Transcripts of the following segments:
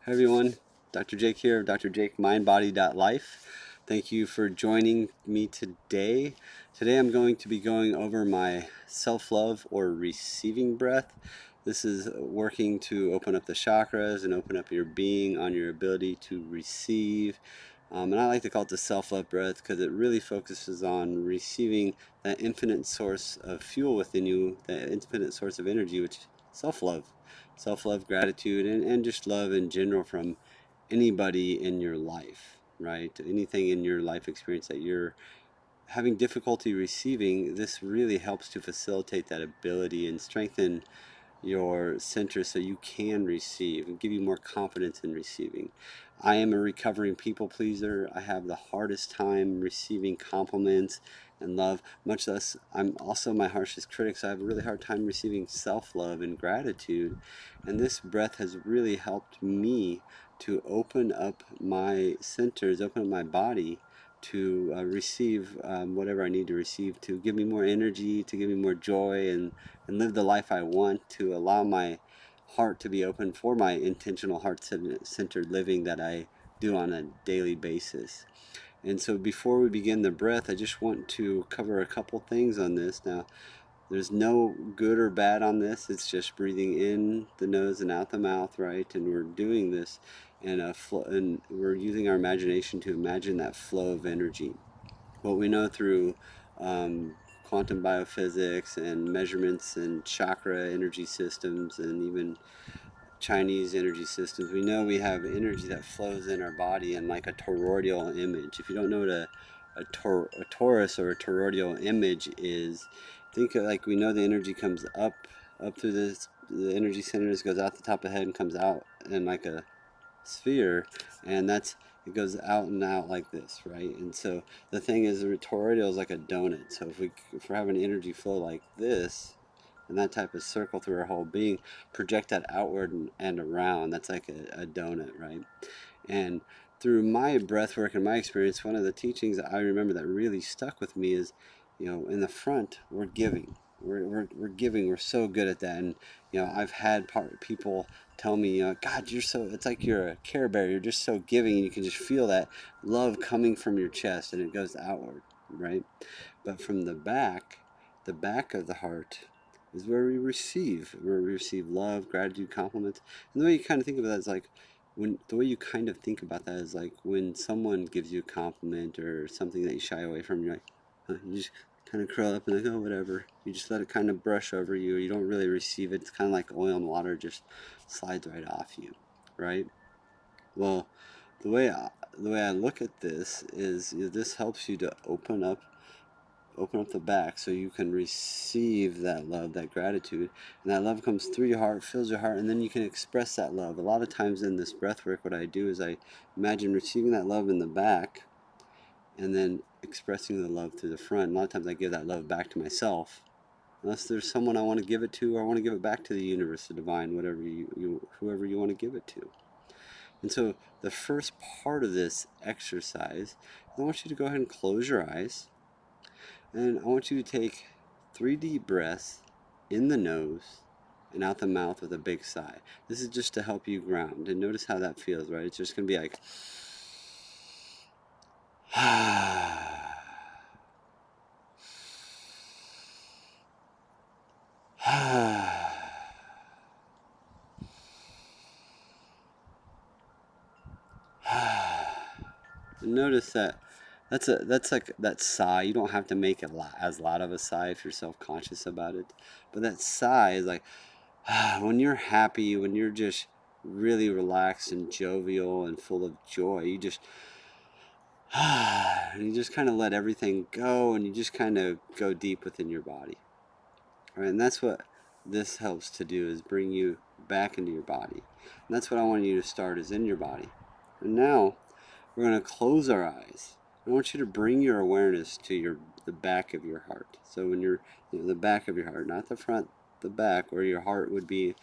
Hi everyone, Dr. Jake here, Dr. Jake mindbody.life. Thank you for joining me today. Today I'm going to be going over my self-love or receiving breath. This is working to open up the chakras and open up your being on your ability to receive. And I like to call it the self-love breath because it really focuses on receiving that infinite source of fuel within you, that infinite source of energy, which is self-love. Self-love, gratitude, and just love in general from anybody in your life, right? Anything in your life experience that you're having difficulty receiving, this really helps to facilitate that ability and strengthen your center so you can receive and give you more confidence in receiving. I am a recovering people pleaser. I have the hardest time receiving compliments and love, much less I'm also my harshest critic, so I have a really hard time receiving self-love and gratitude. And this breath has really helped me to open up my centers, open up my body to receive whatever I need to receive, to give me more energy, to give me more joy, and live the life I want, to allow my heart to be open for my intentional heart-centered living that I do on a daily basis. And so before we begin the breath, I just want to cover a couple things on this. Now, there's no good or bad on this. It's just breathing in the nose and out the mouth, right? And we're doing this in a flow, and we're using our imagination to imagine that flow of energy. What we know through quantum biophysics and measurements and chakra energy systems and even Chinese energy systems, we know we have energy that flows in our body in like a toroidal image. If you don't know what a torus or a toroidal image is, think of like we know the energy comes up through the energy centers, goes out the top of the head and comes out in like a sphere, and it goes out and out like this, right? And so the thing is, the toroidal is like a donut. So if we're having energy flow like this, and that type of circle through our whole being, project that outward and around. That's like a donut, right? And through my breath work and my experience, one of the teachings that I remember that really stuck with me is, in the front, we're giving. We're giving. We're so good at that. And, I've had people tell me, God, it's like you're a Care Bear. You're just so giving. And you can just feel that love coming from your chest and it goes outward, right? But from the back of the heart, is where we receive. Where we receive love, gratitude, compliments. And the way you kind of think of that is like, the way you kind of think about that is like when someone gives you a compliment or something that you shy away from, you're like, you just kind of curl up and like, oh, whatever. You just let it kind of brush over you. You don't really receive it. It's kind of like oil and water just slides right off you, right? Well, the way I look at this is, this helps you to open up the back so you can receive that love, that gratitude, and that love comes through your heart, fills your heart, and then you can express that love. A lot of times in this breath work, what I do is I imagine receiving that love in the back and then expressing the love through the front. A lot of times I give that love back to myself, unless there's someone I want to give it to, or I want to give it back to the universe, the divine, whatever whoever you want to give it to. And so the first part of this exercise, I want you to go ahead and close your eyes. And I want you to take 3 deep breaths in the nose and out the mouth with a big sigh. This is just to help you ground. And notice how that feels, right? It's just going to be like, and notice that that's like that sigh. You don't have to make it as loud of a sigh if you're self-conscious about it. But that sigh is like, when you're happy, when you're just really relaxed and jovial and full of joy, you just and you just kind of let everything go, and you just kind of go deep within your body. All right, and that's what this helps to do, is bring you back into your body. And that's what I want you to start, is in your body. And now we're going to close our eyes. I want you to bring your awareness to the back of your heart. So when you're, the back of your heart, not the front, the back, where your heart would be.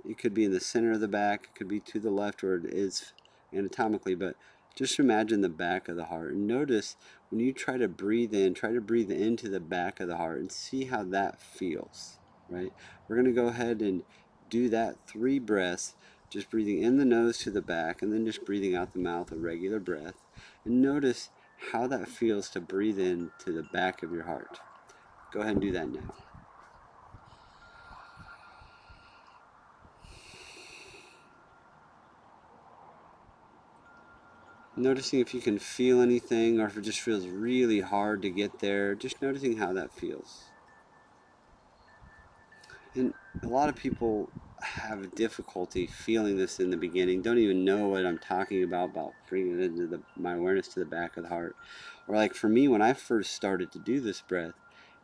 It could be in the center of the back, it could be to the left where it is anatomically, but just imagine the back of the heart. And notice when you try to breathe into the back of the heart and see how that feels, right? We're going to go ahead and do that 3 breaths Just breathing in the nose to the back, and then just breathing out the mouth, a regular breath. And notice how that feels to breathe in to the back of your heart. Go ahead and do that now. Noticing if you can feel anything, or if it just feels really hard to get there, just noticing how that feels. And a lot of people have difficulty feeling this in the beginning, don't even know what I'm talking about bringing it into my awareness to the back of the heart. Or like for me, when I first started to do this breath,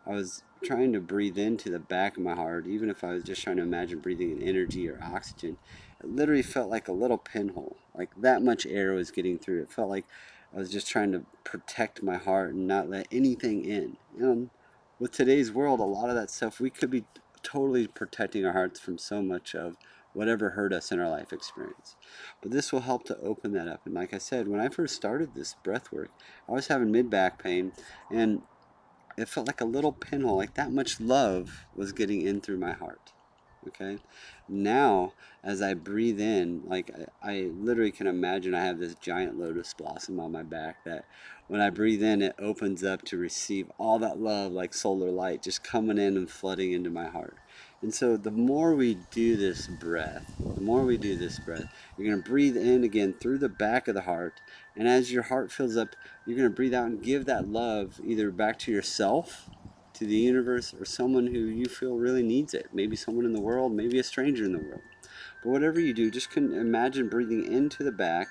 I was trying to breathe into the back of my heart, even if I was just trying to imagine breathing in energy or oxygen. It literally felt like a little pinhole, like that much air was getting through. It felt like I was just trying to protect my heart and not let anything in. With today's world, a lot of that stuff, we could be totally protecting our hearts from so much of whatever hurt us in our life experience. But this will help to open that up. And like I said, when I first started this breath work, I was having mid-back pain, and it felt like a little pinhole, like that much love was getting in through my heart. Okay, now as I breathe in, like I literally can imagine I have this giant lotus blossom on my back that when I breathe in, it opens up to receive all that love, like solar light just coming in and flooding into my heart. And so the more we do this breath, you're going to breathe in again through the back of the heart. And as your heart fills up, you're going to breathe out and give that love either back to yourself, to the universe, or someone who you feel really needs it. Maybe someone in the world, maybe a stranger in the world. But whatever you do, just imagine breathing into the back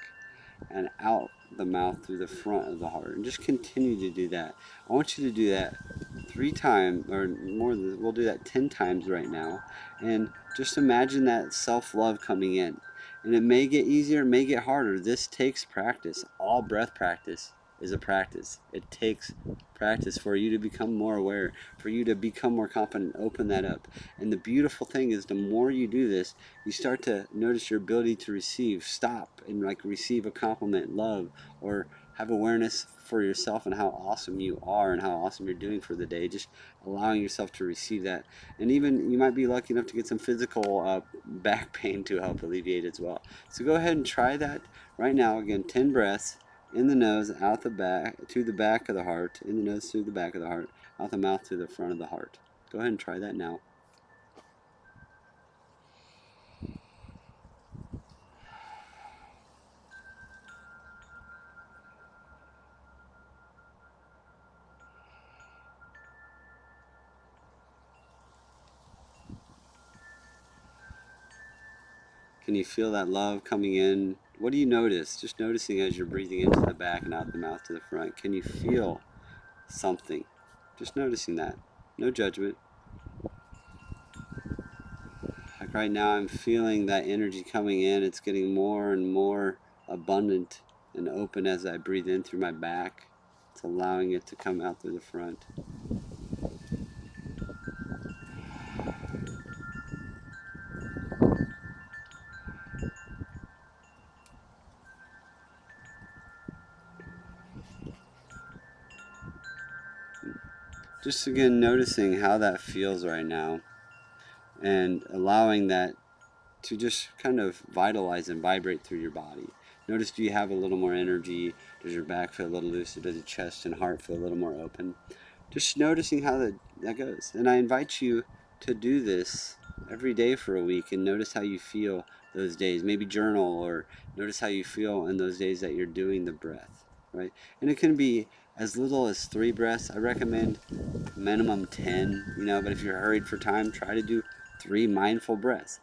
and out the mouth through the front of the heart. And just continue to do that. I want you to do that 3 times, or more than, we'll do that 10 times right now. And just imagine that self-love coming in. And it may get easier, it may get harder. This takes practice. All breath practice is a practice. It takes practice for you to become more aware, for you to become more confident, open that up. And the beautiful thing is, the more you do this, you start to notice your ability to stop and like receive a compliment, love, or have awareness for yourself and how awesome you are and how awesome you're doing for the day. Just allowing yourself to receive that. And even you might be lucky enough to get some physical back pain to help alleviate as well. So go ahead and try that right now. Again, 10 breaths. In the nose, out the back, to the back of the heart. In the nose, through the back of the heart. Out the mouth, to the front of the heart. Go ahead and try that now. Can you feel that love coming in? What do you notice? Just noticing as you're breathing into the back and out the mouth to the front. Can you feel something? Just noticing that. No judgment. Like right now, I'm feeling that energy coming in. It's getting more and more abundant and open as I breathe in through my back. It's allowing it to come out through the front. Just again noticing how that feels right now and allowing that to just kind of vitalize and vibrate through your body. Notice, do you have a little more energy? Does your back feel a little looser? Does your chest and heart feel a little more open? Just noticing how that goes. And I invite you to do this every day for a week and notice how you feel those days. Maybe journal or notice how you feel in those days that you're doing the breath, right? And it can be as little as 3 breaths. I recommend minimum 10, but if you're hurried for time, try to do 3 mindful breaths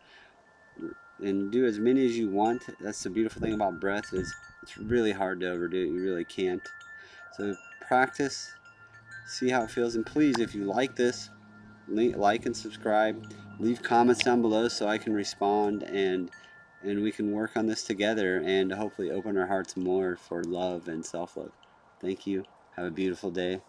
and do as many as you want. That's the beautiful thing about breath, is it's really hard to overdo it. You really can't. So practice, see how it feels, and please, if you like this, like and subscribe. Leave comments down below so I can respond, and we can work on this together and hopefully open our hearts more for love and self-love. Thank you. Have a beautiful day.